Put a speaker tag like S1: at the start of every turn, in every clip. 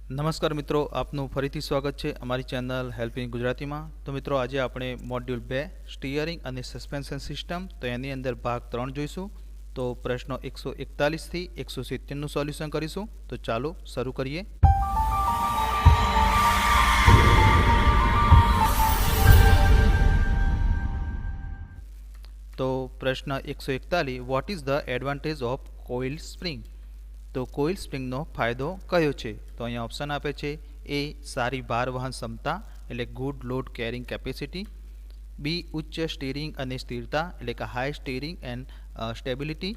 S1: નમસ્કાર મિત્રો, આપનું ફરીથી સ્વાગત છે અમારી ચેનલ હેલ્પ ઇન ગુજરાતીમાં. તો મિત્રો, આજે આપણે મોડ્યુલ 2 સ્ટીયરિંગ અને સસ્પેન્શન સિસ્ટમ, તો એની અંદર ભાગ 3 જોઈશું. તો પ્રશ્નો 141 થી 170 નું સોલ્યુશન કરીશું. તો ચાલો શરૂ કરીએ. તો પ્રશ્ન 141, vote is the advantage of coil spring? તો કોઇલ સ્પ્રિંગનો ફાયદો કયો છે? તો અહીંયા ઓપ્શન આપે છે: એ સારી ભાર વહન ક્ષમતા એટલે ગુડ લોડ કેરિંગ કેપેસિટી, બી ઉચ્ચ સ્ટીરિંગ અને સ્થિરતા એટલે કે high steering and stability,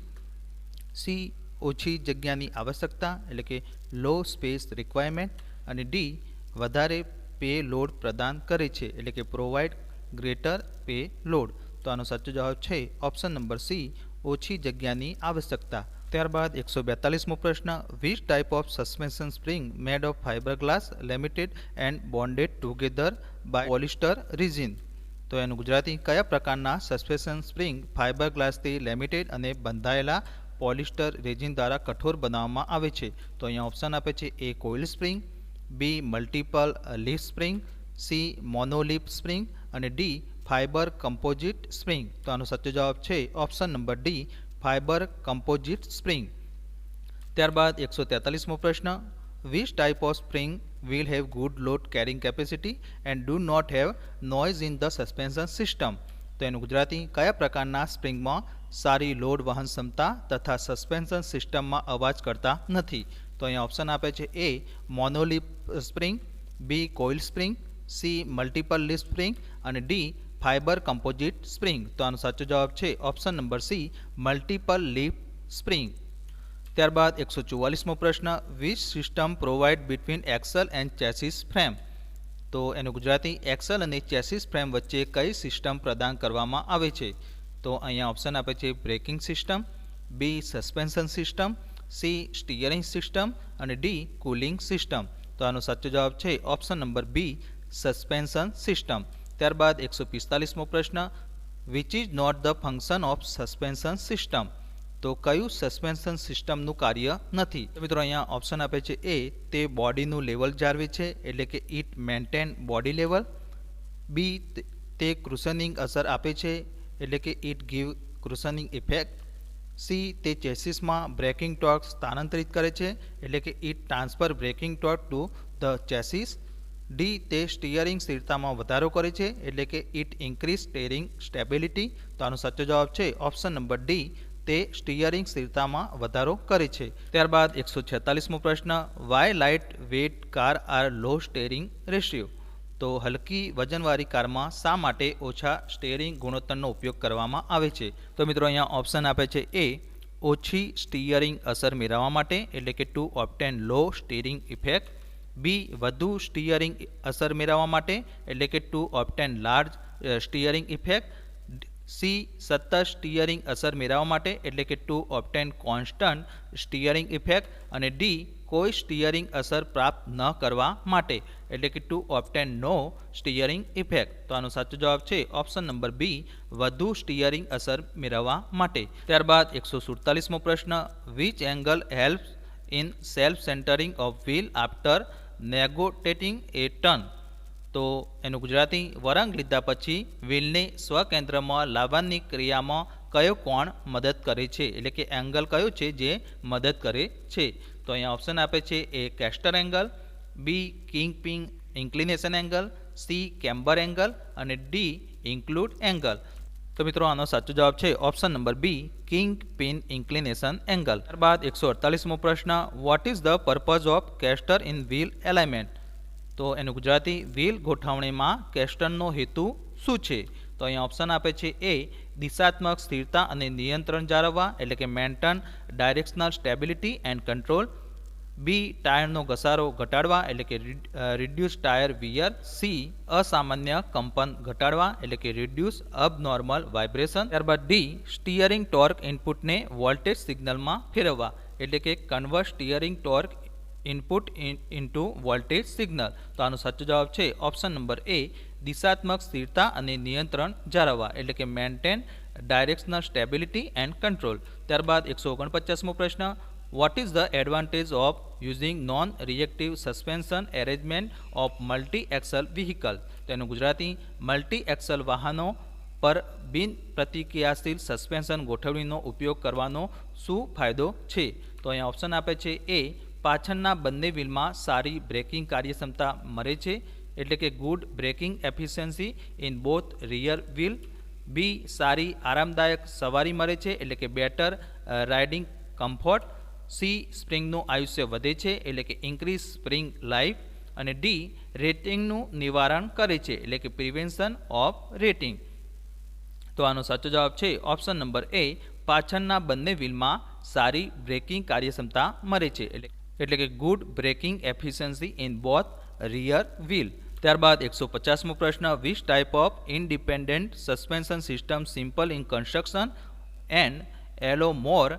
S1: C ઓછી જગ્યાની આવશ્યકતા એટલે કે લો સ્પેસ રિક્વાયરમેન્ટ, અને ડી વધારે પે લોડ પ્રદાન કરે છે એટલે કે પ્રોવાઇડ ગ્રેટર પે લોડ. તો આનો સાચો જવાબ છે ઓપ્શન નંબર સી, ઓછી જગ્યાની આવશ્યકતા. ત્યારબાદ 142મો પ્રશ્ન, which type of suspension spring made of fibre glass laminated and bonded together by polyester resin? તો એનું ગુજરાતી: કયા પ્રકારના સસ્પેન્શન સ્પ્રિંગ ફાઇબર ગ્લાસથી લેમિનેટેડ અને બંધાયેલા પોલિસ્ટર રેઝિન દ્વારા કઠોર બનાવવામાં આવે છે? તો અહીંયા ઓપ્શન આપે છે: A coil spring, B multiple leaf spring, C monoleaf spring, અને ડી ફાઇબર કમ્પોઝિટ સ્પ્રિંગ. તો આનો સાચો જવાબ છે option number D, fibre composite spring. ત્યારબાદ 143મો પ્રશ્ન, which type of spring will have good load carrying capacity and do not have noise in the suspension system? તો એનું ગુજરાતી: કયા પ્રકારના સ્પ્રિંગમાં સારી લોડ વહન ક્ષમતા તથા સસ્પેન્શન સિસ્ટમમાં અવાજ કરતા નથી? તો અહીંયા ઓપ્શન આપે છે: A monoleaf spring, B coil spring, C multiple leaf spring, અને ડી ફાઇબર કમ્પોઝિટ સ્પ્રિંગ. તો આનો સાચો જવાબ છે option number C, multiple leaf spring. ત્યારબાદ 144મો પ્રશ્ન, which system provide between axle and chassis frame? તો એનું ગુજરાતી: એક્સલ અને ચેસિસ ફ્રેમ વચ્ચે કઈ સિસ્ટમ પ્રદાન કરવામાં આવે છે? તો અહીંયા ઓપ્શન આપે છે: braking system, B suspension system, C steering system, અને ડી કુલિંગ સિસ્ટમ. તો આનો સાચો જવાબ છે option number B, suspension system. ત્યારબાદ 145મો પ્રશ્ન, which is not the function of suspension system? તો કયું સસ્પેન્શન સિસ્ટમનું કાર્ય નથી? તો મિત્રો, અહીંયા ઓપ્શન આપે છે: એ તે બોડીનું લેવલ જાળવે છે એટલે કે it maintain body level, B તે ક્રુશનિંગ અસર આપે છે એટલે કે it give cushioning effect, C તે ચેસિસમાં બ્રેકિંગ ટોર્ક સ્થાનાંતરિત કરે છે એટલે કે it transfer braking torque to the chassis, D તે સ્ટીયરિંગ સ્થિરતામાં વધારો કરે છે એટલે કે ઇટ ઇન્ક્રીઝ સ્ટીયરિંગ સ્ટેબિલિટી. તો આનો સાચો જવાબ છે ઓપ્શન નંબર ડી, તે સ્ટીયરિંગ સ્થિરતામાં વધારો કરે છે. ત્યારબાદ 146મો પ્રશ્ન, why light weight car are low steering ratio? તો હલકી વજનવાળી કારમાં શા માટે ઓછા સ્ટીયરિંગ ગુણોત્તરનો ઉપયોગ કરવામાં આવે છે? તો મિત્રો, અહીંયા ઓપ્શન આપે છે: એ ઓછી સ્ટીયરિંગ અસર મેળવવા માટે એટલે કે to obtain low steering effect, B વધુ સ્ટીયરિંગ અસર મેળવવા માટે એટલે કે to obtain large steering effect, C સતત સ્ટીયરિંગ અસર મેળવવા માટે એટલે કે to obtain constant steering effect, અને ડી કોઈ સ્ટીયરિંગ અસર પ્રાપ્ત ન કરવા માટે એટલે કે to obtain no steering effect. તો આનો સાચો જવાબ છે ઓપ્શન નંબર બી, વધુ સ્ટીયરિંગ અસર મેળવવા માટે. ત્યારબાદ 147મો પ્રશ્ન, which angle helps in self centering of wheel after negotiating a turn? તો એનું ગુજરાતી: વળાંક લીધા પછી વ્હીલને સ્વકેન્દ્રમાં લાવવાની ક્રિયામાં કયો કોણ મદદ કરે છે એટલે કે એંગલ કયો છે જે મદદ કરે છે? તો અહીંયા ઓપ્શન આપે છે: A caster angle, B king pin inclination angle, C camber angle, અને ડી ઇન્ક્લુડ એંગલ. તો મિત્રો, આનો સાચો જવાબ છે option number B, king pin inclination angle. ત્યારબાદ 148મો પ્રશ્ન, what is the purpose of caster in wheel alignment? તો એનું ગુજરાતી: વ્હીલ ગોઠવણીમાં કેસ્ટરનો હેતુ શું છે? તો અહીંયા ઓપ્શન આપે છે: એ દિશાત્મક સ્થિરતા અને નિયંત્રણ જાળવવા એટલે કે maintain directional stability and control, B ટાયરનો ઘસારો ઘટાડવા એટલે કે રિડ્યુસ ટાયર વિયર, સી અસામાન્ય કંપન ઘટાડવા એટલે કે રિડ્યુસ અબનોર્મલ વાઇબ્રેશન, ત્યારબાદ ડી સ્ટીયરિંગ ટોર્ક ઇનપુટને વોલ્ટેજ સિગ્નલમાં ફેરવવા એટલે કે convert steering torque input into voltage signal. તો આનો સાચો જવાબ છે ઓપ્શન નંબર એ, દિશાત્મક સ્થિરતા અને નિયંત્રણ જાળવવા એટલે કે maintain directional stability and control. ત્યારબાદ 149મો પ્રશ્ન, what is the advantage of using non reactive suspension arrangement of multi Excel vehicle? તેનું ગુજરાતી, મલ્ટી એક્સલ વાહનો પર બિન પ્રતિક્રિયાશીલ સસ્પેન્શન ગોઠવણીનો ઉપયોગ કરવાનો શું ફાયદો છે? તો અહીંયા ઓપ્શન આપે છે એ, પાછળના બંને વ્હીલમાં સારી બ્રેકિંગ કાર્યક્ષમતા મળે છે, એટલે કે good braking efficiency in both rear wheel. B, સારી આરામદાયક સવારી મળે છે, એટલે કે બેટર રાઇડિંગ કમ્ફર્ટ. સી, સ્પ્રિંગનું આયુષ્ય વધે છે, એટલે કે ઇન્ક્રીઝ સ્પ્રિંગ લાઈફ. અને ડી, રેટિંગનું નિવારણ કરે છે, એટલે કે પ્રિવેન્શન ઓફ રેટિંગ. તો આનો સાચો જવાબ છે ઓપ્શન નંબર એ, પાછળના બંને વ્હીલમાં સારી બ્રેકિંગ કાર્યક્ષમતા મળે છે, એટલે કે good braking efficiency in both rear wheel. ત્યારબાદ 150મો પ્રશ્ન, which type of independent suspension system simple in construction and allow more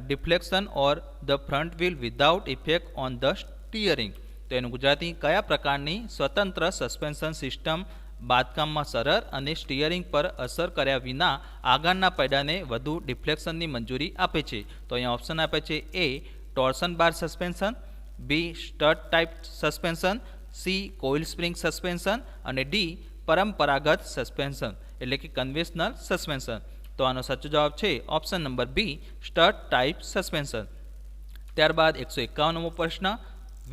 S1: deflection or the front wheel without effect on the steering? તો એનું ગુજરાતી, કયા પ્રકારની સ્વતંત્ર સસ્પેન્શન સિસ્ટમ બાંધકામમાં સરળ અને સ્ટીયરિંગ પર અસર કર્યા વિના આગળના પૈડાને વધુ ડિફ્લેક્શનની મંજૂરી આપે છે? તો અહીંયા ઓપ્શન આપે છે A, torsion bar suspension. B, stud type suspension. C, coil spring suspension. અને ડી, પરંપરાગત સસ્પેન્શન, એટલે કે કન્વેન્શનલ સસ્પેન્શન. તો આનો સાચો જવાબ છે option number B, stud type suspension. ત્યારબાદ 151મો પ્રશ્ન,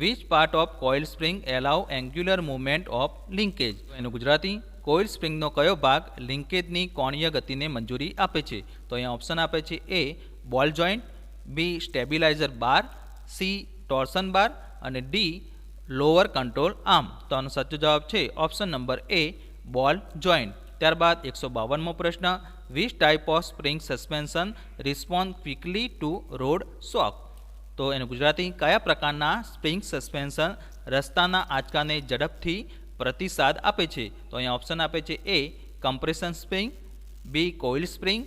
S1: which part of coil spring allow angular movement of linkage? એનું ગુજરાતી, કોઇલ સ્પ્રિંગનો કયો ભાગ લિંકેજની કોણીય ગતિને મંજૂરી આપે છે? તો અહીંયા ઓપ્શન આપે છે એ, બોલ જોઇન્ટ. બી, સ્ટેબિલાઇઝર બાર. સી, ટોર્શન બાર. અને ડી, લોઅર કંટ્રોલ આર્મ. તો આનો સાચો જવાબ છે ઓપ્શન નંબર એ, બોલ જોઇન્ટ. ત્યારબાદ 152મો પ્રશ્ન, which type of spring suspension respond quickly to road shock? તો એનું ગુજરાતી, કયા પ્રકારના સ્પ્રિંગ સસ્પેન્શન રસ્તાના આંચકાને ઝડપથી પ્રતિસાદ આપે છે? તો અહીંયા ઓપ્શન આપે છે A, compression spring. B, coil spring.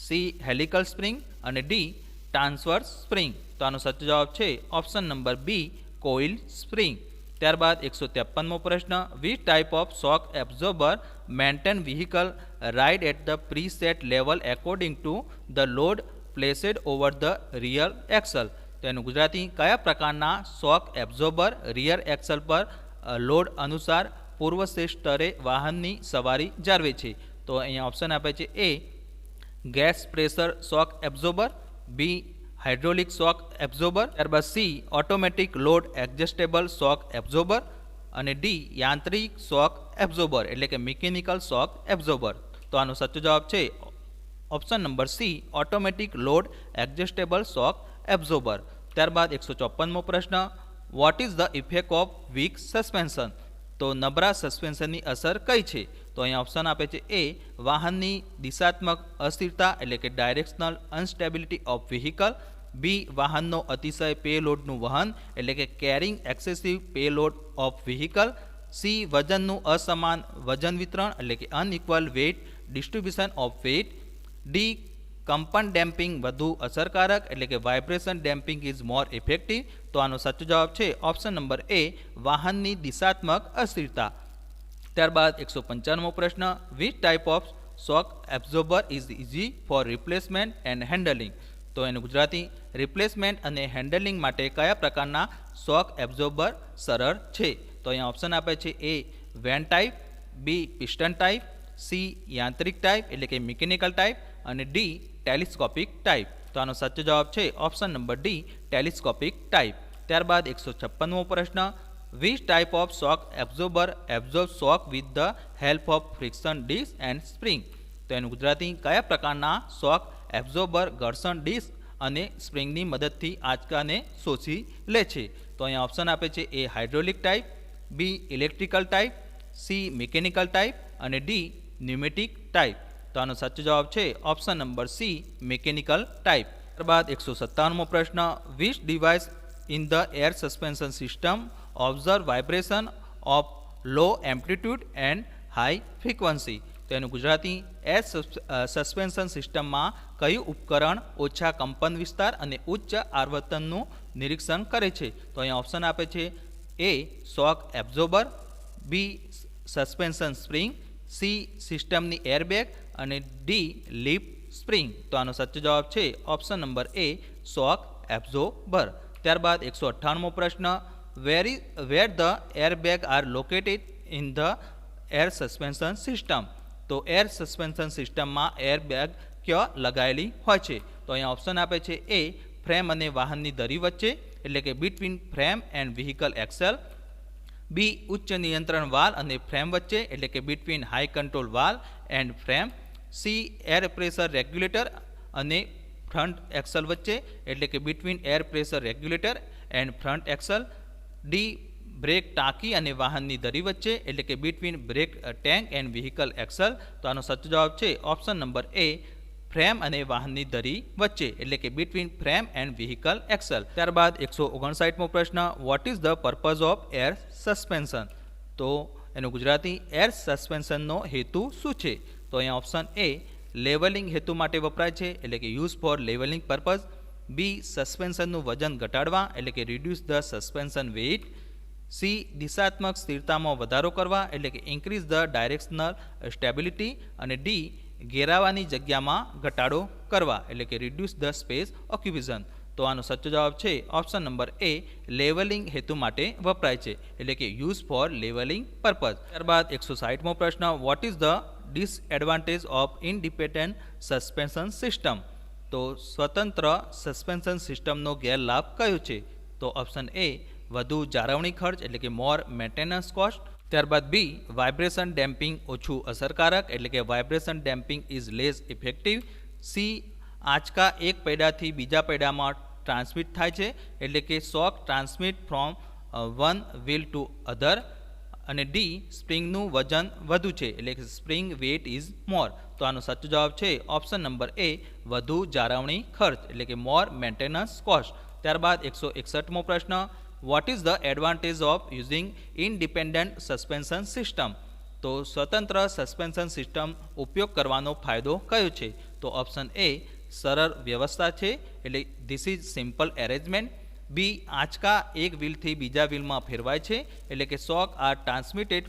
S1: C, helical spring. અને ડી, ટ્રાન્સવર્સ સ્પ્રિંગ. તો આનો સાચો જવાબ છે option number B, coil spring. ત્યારબાદ 153મો પ્રશ્ન, which type of shock absorber maintain vehicle ride at the preset level according to the load placed over the rear axle? તો એનું ગુજરાતી, કયા પ્રકારના શોક એબ્ઝોર્બર રિયર એક્સલ પર લોડ અનુસાર પૂર્વશ્રેષ્ઠ સ્તરે વાહનની સવારી જાળવે છે? તો અહીંયા ઓપ્શન આપે છે એ, ગેસ પ્રેશર શોક એબ્ઝોર્બર. બી, હાઇડ્રોલિક શોક એબ્ઝોર્બર. ત્યારબાદ C, automatic load adjustable shock absorber. અને ડી, યાંત્રિક શોક એબ્ઝોર્બર, એટલે કે મિકેનિકલ શોક એબ્ઝોર્બર. તો આનો સાચો જવાબ છે option number C, automatic load adjustable shock absorber. ત્યારબાદ 154મો પ્રશ્ન, what is the effect of weak suspension? તો નબળા સસ્પેન્શનની અસર કઈ છે? તો અહીંયા ઓપ્શન આપે છે એ, વાહનની દિશાત્મક અસ્થિરતા, એટલે કે directional unstability of vehicle. B, વાહનનો અતિશય પેલોડનું વહન, એટલે કે carrying excessive payload of vehicle. C, વજનનું અસમાન વજન વિતરણ, એટલે કે unequal weight distribution of weight. D, કંપન ડેમ્પિંગ વધુ અસરકારક, એટલે કે vibration damping is more effective. તો આનો સાચો જવાબ છે ઓપ્શન નંબર એ, વાહનની દિશાત્મક અસ્થિરતા. ત્યારબાદ 155મો પ્રશ્ન, which type of shock absorber is easy four replacement and handling? તો એનું ગુજરાતી, રિપ્લેસમેન્ટ અને હેન્ડલિંગ માટે કયા પ્રકારના શોક એબ્ઝોર્બર સરળ છે? તો અહીંયા ઓપ્શન આપે છે A, vane type. B, piston type. C, યાંત્રિક ટાઈપ, એટલે કે મિકેનિકલ ટાઈપ. અને ડી, ટેલિસ્કોપિક ટાઈપ. તો આનો સાચો જવાબ છે option number D, telescopic type. ત્યારબાદ 156મો પ્રશ્ન, which type of shock absorber absorb shock with the help of friction disc and spring? તો એનું ગુજરાતી, કયા પ્રકારના શોક એબ્ઝોર્બર ઘર્ષણ ડિસ્ક અને સ્પ્રિંગની મદદથી આંચકાને શોષી લે છે? તો અહીંયા ઓપ્શન આપે છે A, hydraulic type. B, electrical type. C, mechanical type. અને ડી, ન્યુમેટિક ટાઈપ. તો આનો સાચો જવાબ છે option number C, mechanical type. ત્યારબાદ 157મો પ્રશ્ન, which device in the air suspension system observe vibration of low amplitude and high frequency? તો એનું ગુજરાતી, એર સસ્પેન્શન સિસ્ટમમાં કયું ઉપકરણ ઓછા કંપન વિસ્તાર અને ઉચ્ચ આવર્તનનું નિરીક્ષણ કરે છે? તો અહીંયા ઓપ્શન આપે છે A, shock absorber. B, suspension spring. C, સિસ્ટમની એરબેગ. અને ડી, લિપ સ્પ્રિંગ. તો આનો સાચો જવાબ છે option number A, shock absorber. ત્યારબાદ 198મો પ્રશ્ન, where the airbag are located in the air suspension system. તો એર સસ્પેન્શન સિસ્ટમમાં એરબેગ ક્યાં લગાવેલી હોય છે? તો અહીંયા ઓપ્શન આપે છે એ ફ્રેમ અને વાહનની ધરી વચ્ચે, એટલે કે between frame and vehicle axle. B ઉચ્ચ નિયંત્રણ વાલ અને ફ્રેમ વચ્ચે, એટલે કે between high control valve and frame. C air pressure regulator અને ફ્રન્ટ એક્સલ વચ્ચે, એટલે કે between air pressure regulator and front axle. D brake ટાંકી અને વાહનની ધરી વચ્ચે, એટલે કે between brake tank and vehicle axle. તો આનો સાચો જવાબ છે ઓપ્શન નંબર એ ફ્રેમ અને વાહનની ધરી વચ્ચે, એટલે કે between frame and vehicle Excel. ત્યારબાદ 159મો પ્રશ્ન, what is the purpose of air suspension? તો એનું ગુજરાતી, એર સસ્પેન્શનનો હેતુ શું છે? તો અહીંયા ઓપ્શન એ લેવલિંગ હેતુ માટે વપરાય છે, એટલે કે use for levelling purpose. B સસ્પેન્શનનું વજન ઘટાડવા, એટલે કે reduce the suspension weight. C દિશાત્મક સ્થિરતામાં વધારો કરવા, એટલે કે ઇન્ક્રીઝ ધ ડાયરેક્શનલ સ્ટેબિલિટી. અને ડી ઘેરાવાની જગ્યામાં ઘટાડો કરવા, એટલે કે રિડ્યુસ ધ સ્પેસ ઓક્યુપેશન. તો આનો સાચો જવાબ છે ઓપ્શન નંબર એ લેવલિંગ હેતુ માટે વપરાય છે, એટલે કે યુઝ ફોર લેવલિંગ પર્પઝ. ત્યારબાદ 160મો પ્રશ્ન, what is the disadvantage of independent suspension system? તો સ્વતંત્ર સસ્પેન્શન સિસ્ટમનો ગેરલાભ કયો છે? તો ઓપ્શન એ વધુ જાળવણી ખર્ચ, એટલે કે મોર મેન્ટેનન્સ કોસ્ટ. ત્યારબાદ બી વાઇબ્રેશન ડેમ્પિંગ ઓછું અસરકારક, એટલે કે vibration damping is less effective. C આંચકા એક પૈડાથી બીજા પૈડામાં ટ્રાન્સમિટ થાય છે, એટલે કે shock transmit from one wheel to other. અને ડી સ્પ્રિંગનું વજન વધુ છે, એટલે કે સ્પ્રિંગ વેઇટ ઇઝ મોર. તો આનો સાચો જવાબ છે ઓપ્શન નંબર એ વધુ જાળવણી ખર્ચ, એટલે કે મોર મેન્ટેનન્સ કોસ્ટ. ત્યારબાદ 161મો પ્રશ્ન, what is the advantage of using independent suspension system? તો સ્વતંત્ર સસ્પેન્શન સિસ્ટમ ઉપયોગ કરવાનો ફાયદો કયો છે? તો ઓપ્શન એ સરળ વ્યવસ્થા છે, એટલે this is simple arrangement. B આંચકા એક વ્હીલથી બીજા વ્હીલમાં ફેરવાય છે, એટલે કે shock are transmitted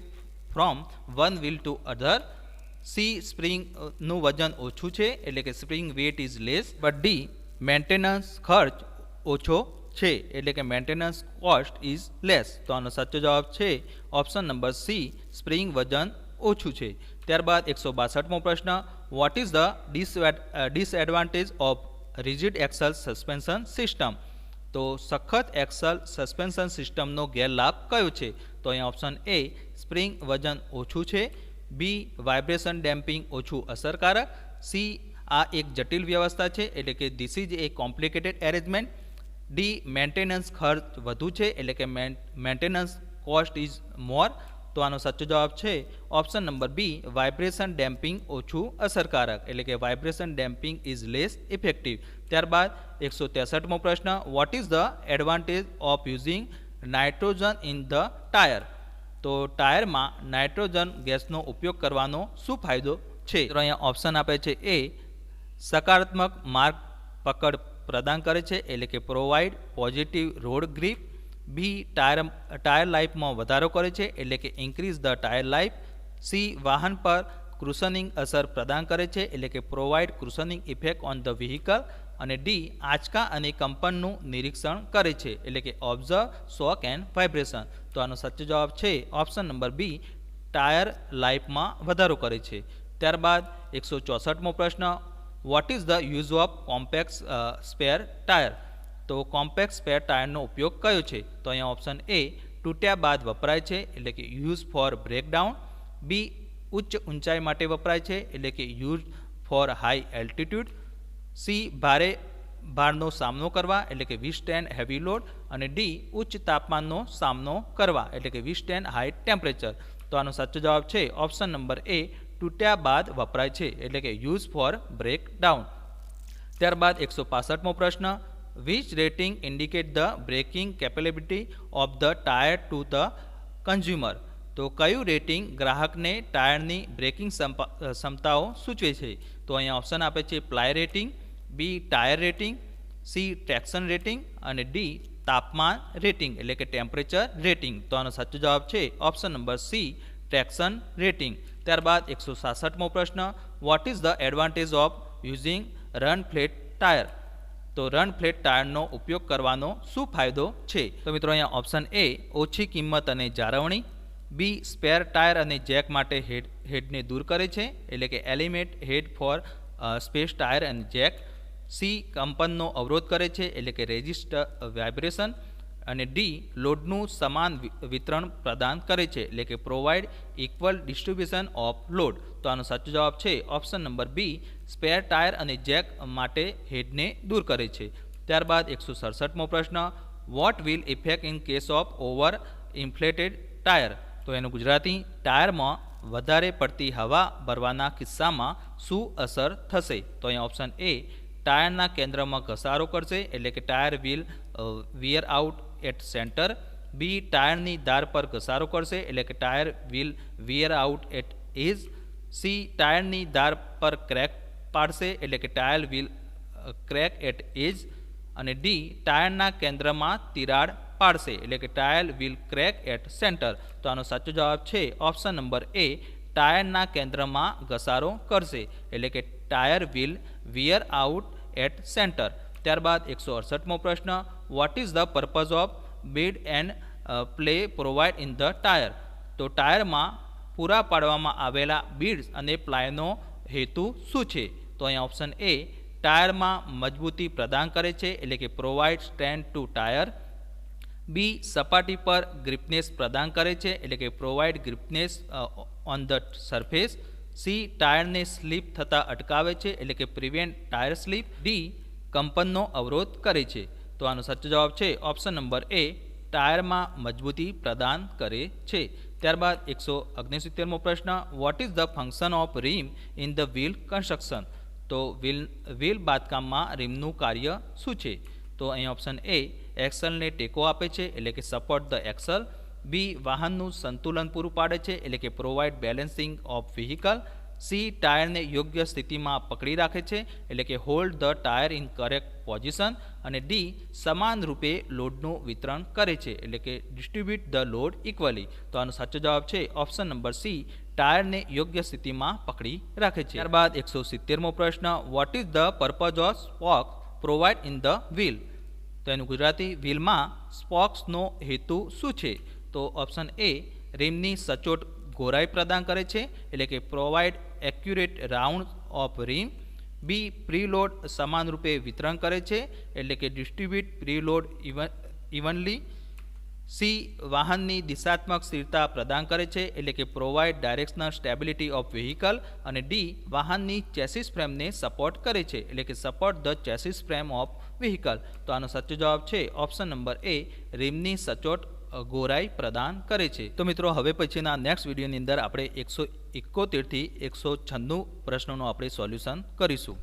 S1: from one wheel to other. C સ્પ્રિંગનું વજન ઓછું છે, એટલે કે spring weight is less. But D maintenance ખર્ચ ઓછો છે, એટલે કે મેન્ટેનન્સ કોસ્ટ ઇઝ લેસ. તો આનો સાચો જવાબ છે ઓપ્શન નંબર સી સ્પ્રિંગ વજન ઓછું છે. ત્યારબાદ 162મો પ્રશ્ન, what is the disadvantage of rigid Excel suspension system? તો સખત એક્સલ સસ્પેન્શન સિસ્ટમનો ગેરલાભ કયો છે? તો અહીંયા ઓપ્શન એ સ્પ્રિંગ વજન ઓછું છે. બી વાઇબ્રેશન ડેમ્પિંગ ઓછું અસરકારક. સી આ એક જટિલ વ્યવસ્થા છે, એટલે કે this is A complicated arrangement. D maintenance ખર્ચ વધુ છે, એટલે કે મેન્ટેનન્સ કોસ્ટ ઇઝ મોર. તો આનો સાચો જવાબ છે option number B vibration damping ઓછું અસરકારક, એટલે કે vibration damping is less effective. ત્યારબાદ 163મો પ્રશ્ન, what is the advantage of using nitrogen in the tyre? તો ટાયરમાં નાઇટ્રોજન ગેસનો ઉપયોગ કરવાનો શું ફાયદો છે? તો અહીંયા ઓપ્શન આપે છે એ સકારાત્મક માર્ગ પકડ પ્રદાન કરે છે, એટલે કે provide positive road grip. B tyre લાઈફમાં વધારો કરે છે, એટલે કે increase the tyre life. C વાહન પર ક્રુશનિંગ અસર પ્રદાન કરે છે, એટલે કે provide cushioning effect on the vehicle. અને ડી આંચકા અને કંપનનું નિરીક્ષણ કરે છે, એટલે કે ઓબ્ઝર્વ શોક એન્ડ વાઇબ્રેશન. તો આનો સાચો જવાબ છે ઓપ્શન નંબર બી ટાયર લાઈફમાં વધારો કરે છે. ત્યારબાદ 164મો પ્રશ્ન, what is the use of compact spare tyre? તો કોમ્પેક્ટ સ્પેર ટાયરનો ઉપયોગ કયો છે? તો અહીંયા ઓપ્શન એ તૂટ્યા બાદ વપરાય છે, એટલે કે યુઝ ફોર બ્રેકડાઉન. બી ઉચ્ચ ઊંચાઈ માટે વપરાય છે, એટલે કે યુઝ ફોર હાઈ એલ્ટિટ્યૂડ. સી ભારે ભારનો સામનો કરવા, એટલે કે વિસ્ટેન્ડ હેવી લોડ. અને ડી ઉચ્ચ તાપમાનનો સામનો કરવા, એટલે કે વિસ્ટેન્ડ હાઈ ટેમ્પરેચર. તો આનો સાચો જવાબ છે ઓપ્શન નંબર એ તૂટ્યા બાદ વપરાય છે, એટલે કે યુઝ ફોર બ્રેકડાઉન. ત્યારબાદ 165મો પ્રશ્ન, which rating indicate the braking capability of the tyre to the consumer? તો કયું રેટિંગ ગ્રાહકને ટાયરની બ્રેકિંગ ક્ષમતાઓ સૂચવે છે? તો અહીંયા ઓપ્શન આપે છે ply rating. B tyre rating. C traction rating. અને ડી તાપમાન રેટિંગ, એટલે કે ટેમ્પરેચર રેટિંગ. તો આનો સાચો જવાબ છે option number C traction rating. ત્યારબાદ 166મો પ્રશ્ન, what is the advantage of using run flat tyre? તો રન ફ્લેટ ટાયરનો ઉપયોગ કરવાનો શું ફાયદો છે? તો મિત્રો અહીંયા ઓપ્શન એ ઓછી કિંમત અને જાળવણી, બી સ્પેર ટાયર અને જેક માટે હેડને દૂર કરે છે એટલે કે element head for space tyre અને જેક, સી કંપનનો અવરોધ કરે છે એટલે કે રેઝિસ્ટ વાઇબ્રેશન, અને ડી લોડનું સમાન વિતરણ પ્રદાન કરે છે એટલે કે provide equal distribution of load. તો આનો સાચો જવાબ છે option number B spare tyre અને જેક માટે હેડને દૂર કરે છે. ત્યારબાદ 167મો પ્રશ્ન, what will effect in case of over inflated tyre? તો એનું ગુજરાતી, ટાયરમાં વધારે પડતી હવા ભરવાના કિસ્સામાં શું અસર થશે? તો અહીંયા ઓપ્શન એ ટાયરના કેન્દ્રમાં ઘસારો કરશે એટલે કે tyre will wear out at centre, B ટાયરની ધાર પર ઘસારો કરશે એટલે કે tyre will wear out at edge, C ટાયરની ધાર પર ક્રેક પાડશે એટલે કે tyre will crack at edge, અને ડી ટાયરના કેન્દ્રમાં તિરાડ પાડશે એટલે કે tyre will crack at centre. તો આનો સાચો જવાબ છે ઓપ્શન નંબર એ ટાયરના કેન્દ્રમાં ઘસારો કરશે એટલે કે tyre will wear out at centre. ત્યારબાદ 168મો પ્રશ્ન, what is the purpose of bead and ply provide in the tyre? તો ટાયરમાં પૂરા પાડવામાં આવેલા બીડ્સ અને પ્લાયનો હેતુ શું છે? તો અહીંયા ઓપ્શન એ ટાયરમાં મજબૂતી પ્રદાન કરે છે એટલે કે provide strength to tyre, B સપાટી પર ગ્રીપનેસ પ્રદાન કરે છે એટલે કે provide gripness on the surface, C ટાયરને સ્લીપ થતાં અટકાવે છે એટલે કે પ્રિવેન્ટ ટાયર સ્લીપ, ડી કંપનનો અવરોધ કરે છે. તો આનો સાચો જવાબ છે ઓપ્શન નંબર એ ટાયરમાં મજબૂતી પ્રદાન કરે છે. ત્યારબાદ 169મો પ્રશ્ન, what is the function of rim in the wheel construction? તો વ્હીલ બાંધકામમાં રીમનું કાર્ય શું છે? તો અહીં ઓપ્શન એ એક્સલને ટેકો આપે છે એટલે કે સપોર્ટ ધ એક્સલ, બી વાહનનું સંતુલન પૂરું પાડે છે એટલે કે provide balancing of vehicle, C ટાયરને યોગ્ય સ્થિતિમાં પકડી રાખે છે એટલે કે hold the tyre in correct position, અને ડી સમાન રૂપે લોડનું વિતરણ કરે છે એટલે કે ડિસ્ટ્રીબ્યુટ ધ લોડ ઇક્વલી. તો આનો સાચો જવાબ છે ઓપ્શન નંબર સી ટાયરને યોગ્ય સ્થિતિમાં પકડી રાખે છે. ત્યારબાદ 170મો પ્રશ્ન, what is the purpose of spoke provide in the wheel? તો એનું ગુજરાતી, વ્હીલમાં સ્પોક્સનો હેતુ શું છે? તો ઓપ્શન એ રીમની સચોટ ગોરાઈ પ્રદાન કરે છે એટલે કે provide accurate round of rim, B preload સમાનરૂપે વિતરણ કરે છે એટલે કે ડિસ્ટ્રીબ્યુટ પ્રીલોડ ઇવનલી, સી વાહનની દિશાત્મક સ્થિરતા પ્રદાન કરે છે એટલે કે provide directional stability of vehicle, અને ડી વાહનની ચેસિસ ફ્રેમને સપોર્ટ કરે છે એટલે કે support the chassis frame of vehicle. તો આનો સાચો જવાબ છે ઓપ્શન નંબર એ રીમની સચોટ ગોરાઈ પ્રદાન કરે છે. તો મિત્રો હવે પછીના નેક્સ્ટ વિડીયોની અંદર આપણે 171 થી 196 પ્રશ્નોનું આપણે સોલ્યુશન કરીશું.